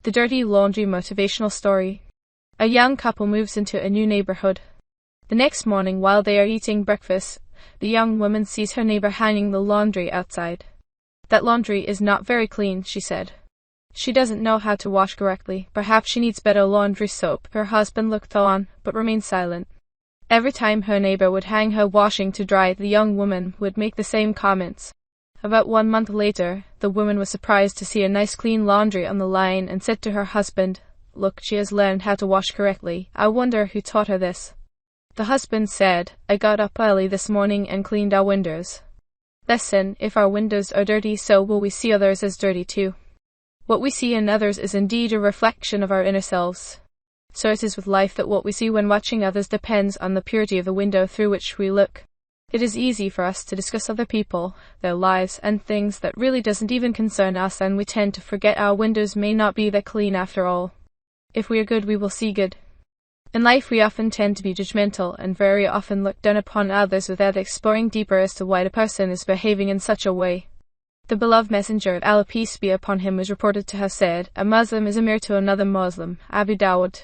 The dirty laundry motivational story. A young couple moves into a new neighborhood. The next morning, while they are eating breakfast, the young woman sees her neighbor hanging the laundry outside. "That laundry is not very clean," she said. "She doesn't know how to wash correctly. Perhaps she needs better laundry soap." Her husband looked on, but remained silent. Every time her neighbor would hang her washing to dry, the young woman would make the same comments. About 1 month later, the woman was surprised to see a nice clean laundry on the line and said to her husband, "Look, she has learned how to wash correctly. I wonder who taught her this." The husband said, "I got up early this morning and cleaned our windows." Lesson: if our windows are dirty, so will we see others as dirty too. What we see in others is indeed a reflection of our inner selves. So it is with life, that what we see when watching others depends on the purity of the window through which we look. It is easy for us to discuss other people, their lives, and things that really doesn't even concern us, and we tend to forget our windows may not be that clean after all. If we are good, we will see good. In life, we often tend to be judgmental and very often look down upon others without exploring deeper as to why the person is behaving in such a way. The beloved messenger of Allah, peace be upon him, was reported to have said, "A Muslim is a mirror to another Muslim." Abu Dawud.